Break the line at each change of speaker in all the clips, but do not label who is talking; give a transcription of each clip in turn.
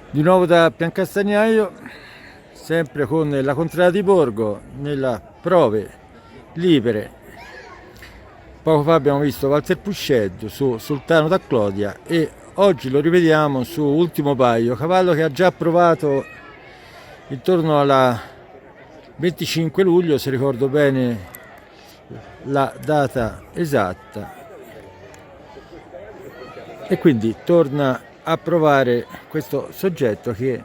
Di nuovo da Piancastagnaio, sempre con la contrada di Borgo, nella prove libere. Poco fa abbiamo visto Walter Pusceddu su Sultano da Clodia e oggi lo rivediamo su Ultimo Paio, cavallo che ha già provato intorno alla 25 luglio, se ricordo bene la data esatta, e quindi torna a provare questo soggetto e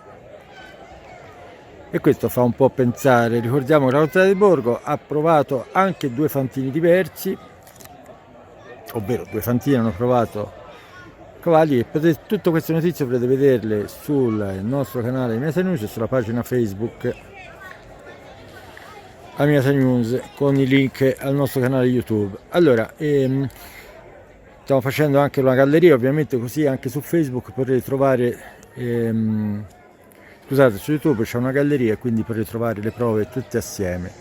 questo fa un po' pensare. Ricordiamo che la contrada di Borgo ha provato anche due fantini diversi, ovvero due fantini hanno provato cavalli, e tutte queste notizie potete vederle sul nostro canale Meta News e sulla pagina Facebook Meta News, con i link al nostro canale YouTube. Allora, stiamo facendo anche una galleria, ovviamente, così anche su Facebook potete trovare, scusate, su YouTube c'è una galleria, quindi potete trovare le prove tutte assieme.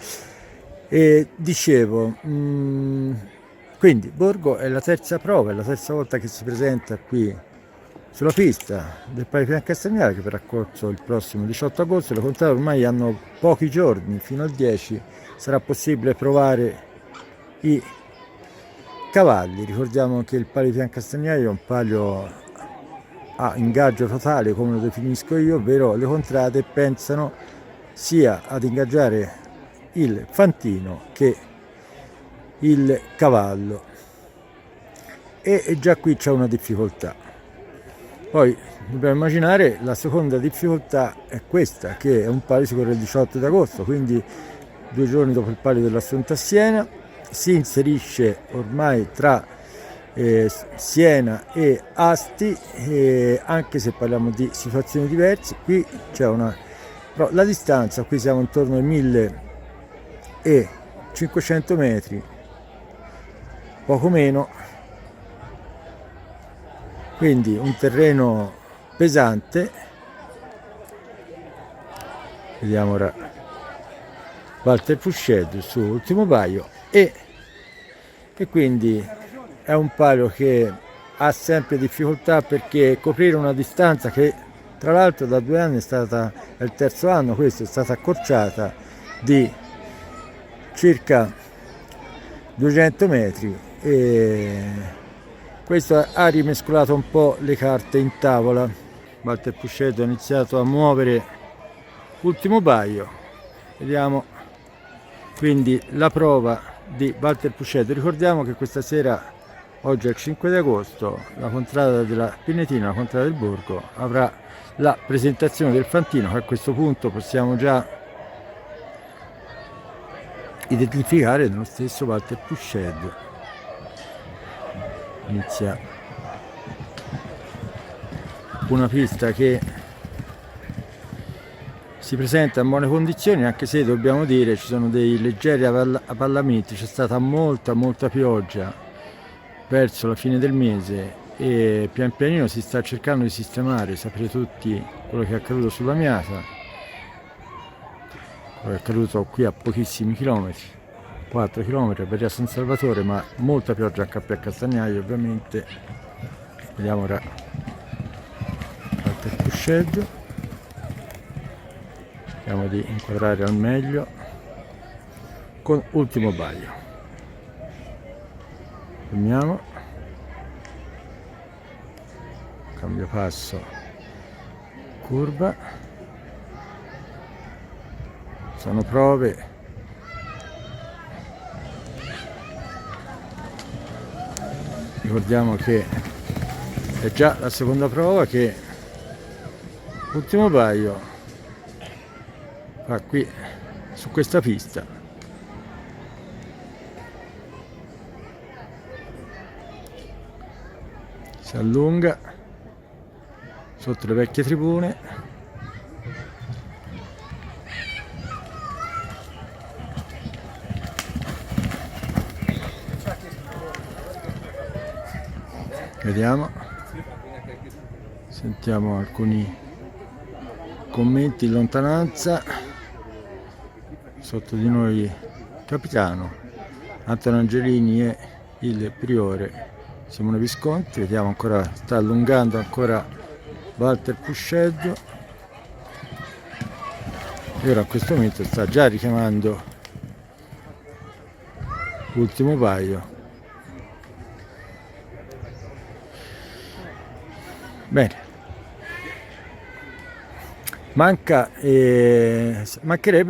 E dicevo, quindi Borgo è la terza prova, è la terza volta che si presenta qui sulla pista del Palio Piancastagnaio, che verrà corso il prossimo 18 agosto. Le contrade ormai hanno pochi giorni, fino al 10 sarà possibile provare i cavalli. Ricordiamo che il Palio Piancastagnaio è un palio a ingaggio totale, come lo definisco io, ovvero le contrade pensano sia ad ingaggiare il fantino che il cavallo, e già qui c'è una difficoltà. Poi dobbiamo immaginare la seconda difficoltà è questa, che è un palio si corre il 18 agosto, quindi 2 giorni dopo il palio dell'Assunta a Siena, si inserisce ormai tra Siena e Asti, anche se parliamo di situazioni diverse. Qui c'è però la distanza, qui siamo intorno ai 1500 metri, poco meno, quindi un terreno pesante. Vediamo ora Walter Pusceddu su Ultimo Paio, e quindi è un palio che ha sempre difficoltà, perché coprire una distanza che tra l'altro da 2 anni è il terzo anno, questo, è stata accorciata di circa 200 metri, e questo ha rimescolato un po' le carte in tavola. Walter Pusceddu ha iniziato a muovere Ultimo Paio. Vediamo quindi la prova di Walter Pusceddu. Ricordiamo che questa sera, oggi è il 5 di agosto, la contrada della Pinetina, la contrada del Borgo, avrà la presentazione del fantino, che a questo punto possiamo già identificare nello stesso Walter Pusceddu. Inizia una pista che si presenta in buone condizioni, anche se dobbiamo dire ci sono dei leggeri avvallamenti. C'è stata molta pioggia verso la fine del mese e pian pianino si sta cercando di sistemare. Sapete tutti quello che è accaduto sulla Miasa, quello che è accaduto qui a pochissimi chilometri, 4 km a Barriera San Salvatore, ma molta pioggia anche a Piancastagnaio, ovviamente. Vediamo ora Walter Pusceddu, cerchiamo di inquadrare al meglio con Ultimo Paio. Fermiamo, cambio passo, curva, sono prove. Ricordiamo che è già la seconda prova che Ultimo Paio fa qui su questa pista. Si allunga sotto le vecchie tribune. Vediamo, sentiamo alcuni commenti in lontananza. Sotto di noi capitano Antonio Angelini e il priore Simone Visconti. Vediamo, ancora sta allungando ancora Walter Pusceddo, e ora a questo momento sta già richiamando l'ultimo paio. Bene, mancherebbe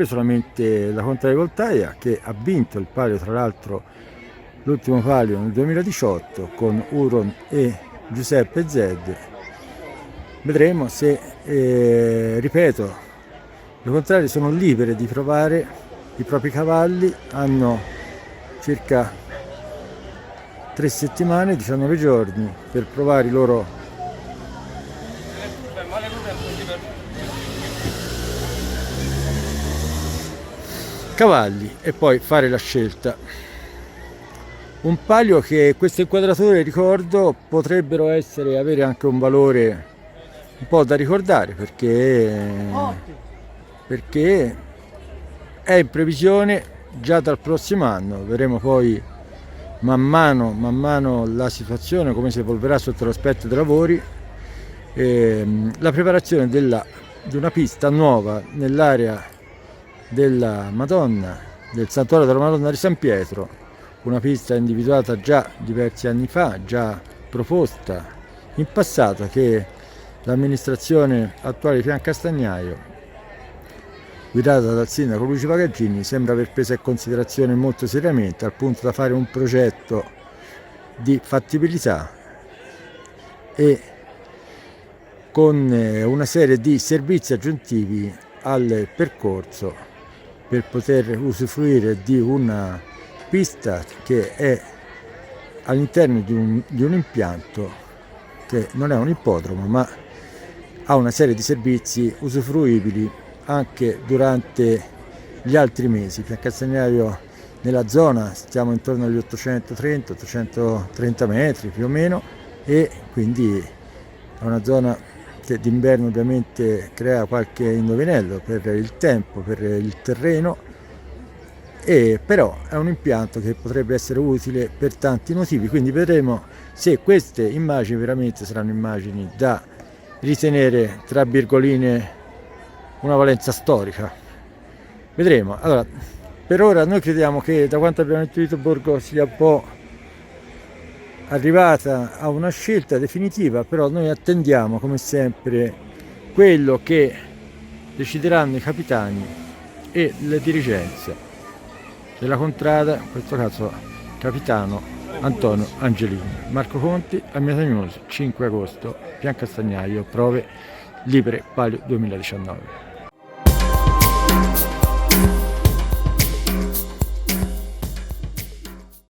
solamente la Conta di Voltaia, che ha vinto il palio, tra l'altro l'ultimo palio nel 2018 con Uron e Giuseppe Zed. Vedremo se, ripeto, le contrarie sono libere di provare i propri cavalli, hanno circa 3 settimane, 19 giorni per provare i loro cavalli e poi fare la scelta. Un palio che queste inquadrature, ricordo, potrebbero avere anche un valore un po' da ricordare, perché è in previsione già dal prossimo anno. Vedremo poi man mano la situazione come si evolverà sotto l'aspetto dei lavori, la preparazione di una pista nuova nell'area della Madonna, del Santuario della Madonna di San Pietro, una pista individuata già diversi anni fa, già proposta in passato, che l'amministrazione attuale di Piancastagnaio, guidata dal sindaco Luigi Pagaggini, sembra aver preso in considerazione molto seriamente, al punto da fare un progetto di fattibilità e con una serie di servizi aggiuntivi al percorso per poter usufruire di una pista che è all'interno di un impianto che non è un ippodromo, ma ha una serie di servizi usufruibili anche durante gli altri mesi. Piancastagnaio, nella zona stiamo intorno agli 830 metri più o meno, e quindi è una zona che d'inverno ovviamente crea qualche indovinello per il tempo, per il terreno, e però è un impianto che potrebbe essere utile per tanti motivi. Quindi vedremo se queste immagini veramente saranno immagini da ritenere, tra virgoline, una valenza storica. Vedremo. Allora, per ora noi crediamo che, da quanto abbiamo intuito, Borgo sia un po' arrivata a una scelta definitiva, però noi attendiamo come sempre quello che decideranno i capitani e le dirigenze della contrada, in questo caso capitano Antonio Angelini. Marco Conti, Amiata News, 5 agosto, Piancastagnaio, prove libere palio 2019.